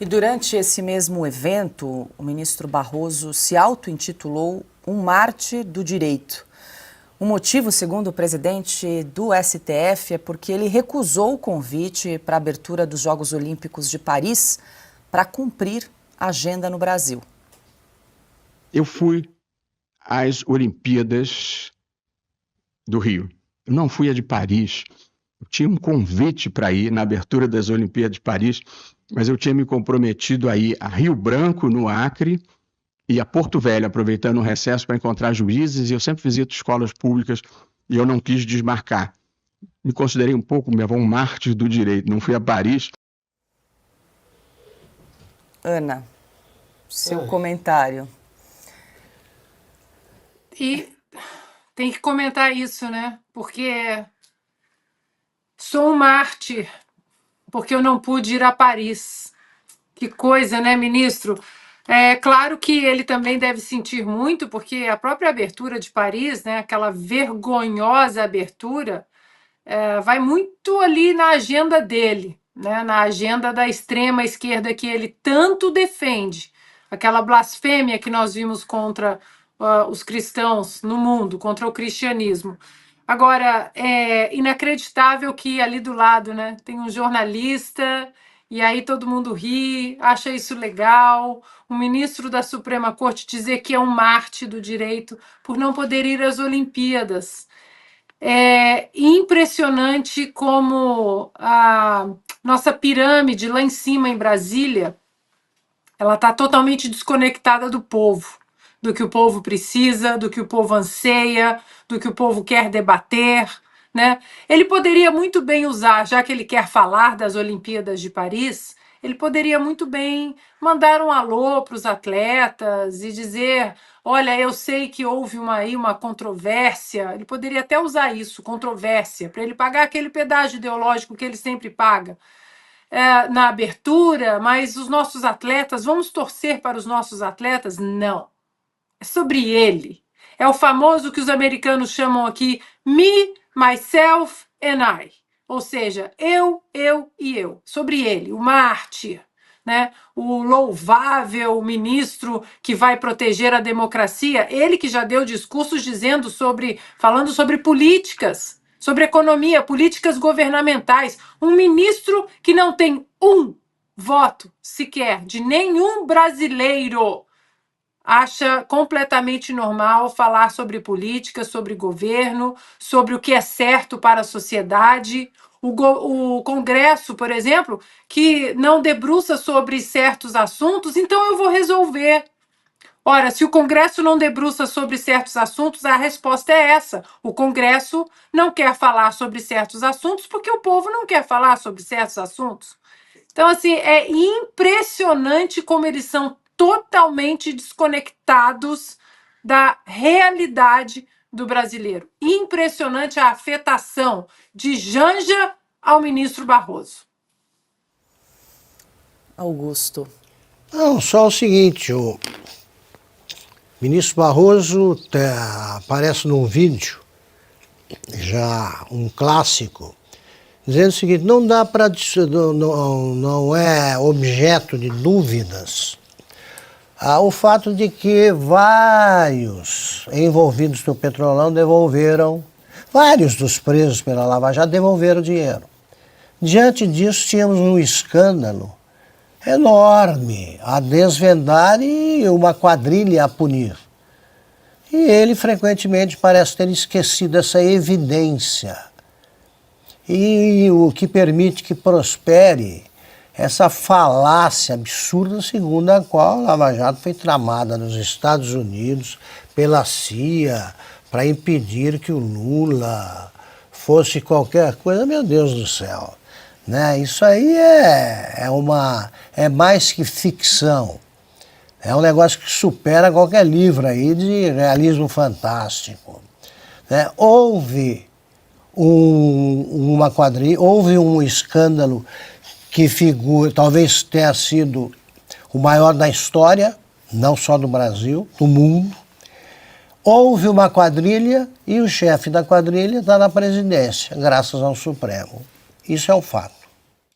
E durante esse mesmo evento, o ministro Barroso se auto-intitulou um mártir do direito. O motivo, segundo o presidente do STF, é porque ele recusou o convite para a abertura dos Jogos Olímpicos de Paris para cumprir a agenda no Brasil. Eu fui às Olimpíadas do Rio. Eu não fui à de Paris. Eu tinha um convite para ir na abertura das Olimpíadas de Paris, mas eu tinha me comprometido a ir a Rio Branco, no Acre, e a Porto Velho, aproveitando o recesso para encontrar juízes, e eu sempre visito escolas públicas e eu não quis desmarcar. Me considerei um pouco, um mártir do direito. Não fui a Paris. Ana, seu comentário. E tem que comentar isso, né? Porque sou um mártir, porque eu não pude ir a Paris. Que coisa, né, ministro? É claro que ele também deve sentir muito, porque a própria abertura de Paris, né, aquela vergonhosa abertura, vai muito ali na agenda dele, né, na agenda da extrema esquerda que ele tanto defende. Aquela blasfêmia que nós vimos contra os cristãos no mundo, contra o cristianismo. Agora, é inacreditável que ali do lado, né, tem um jornalista, e aí todo mundo ri, acha isso legal. O ministro da Suprema Corte dizer que é um mártir do direito por não poder ir às Olimpíadas. É impressionante como a nossa pirâmide lá em cima, em Brasília, ela está totalmente desconectada do povo, do que o povo precisa, do que o povo anseia, do que o povo quer debater, né? Ele poderia muito bem usar, já que ele quer falar das Olimpíadas de Paris, ele poderia muito bem mandar um alô para os atletas e dizer: olha, eu sei que houve uma controvérsia. Ele poderia até usar isso, controvérsia, para ele pagar aquele pedágio ideológico que ele sempre paga na abertura, mas os nossos atletas, vamos torcer para os nossos atletas? Não. É sobre ele. É o famoso que os americanos chamam aqui me, myself and I. Ou seja, eu e eu. Sobre ele, o mártir, né? O louvável ministro que vai proteger a democracia, ele que já deu discursos falando sobre políticas, sobre economia, políticas governamentais. Um ministro que não tem um voto sequer de nenhum brasileiro acha completamente normal falar sobre política, sobre governo, sobre o que é certo para a sociedade. O Congresso, por exemplo, que não debruça sobre certos assuntos, então eu vou resolver. Ora, se o Congresso não debruça sobre certos assuntos, a resposta é essa. O Congresso não quer falar sobre certos assuntos porque o povo não quer falar sobre certos assuntos. Então, assim, é impressionante como eles são totalmente desconectados da realidade do brasileiro. Impressionante a afetação de Janja ao ministro Barroso. Augusto. Não, só o seguinte, o ministro Barroso aparece num vídeo, já um clássico, dizendo o seguinte: não dá para, não é objeto de dúvidas o fato de que vários envolvidos no Petrolão vários dos presos pela Lava Jato devolveram dinheiro. Diante disso, tínhamos um escândalo enorme a desvendar e uma quadrilha a punir. E ele frequentemente parece ter esquecido essa evidência. E o que permite que prospere essa falácia absurda segundo a qual a Lava Jato foi tramada nos Estados Unidos pela CIA para impedir que o Lula fosse qualquer coisa. Meu Deus do céu, né? Isso aí é mais que ficção. É um negócio que supera qualquer livro aí de realismo fantástico, né? Houve uma quadrilha, houve um escândalo que talvez tenha sido o maior da história, não só do Brasil, do mundo. Houve uma quadrilha e o chefe da quadrilha está na presidência, graças ao Supremo. Isso é um fato.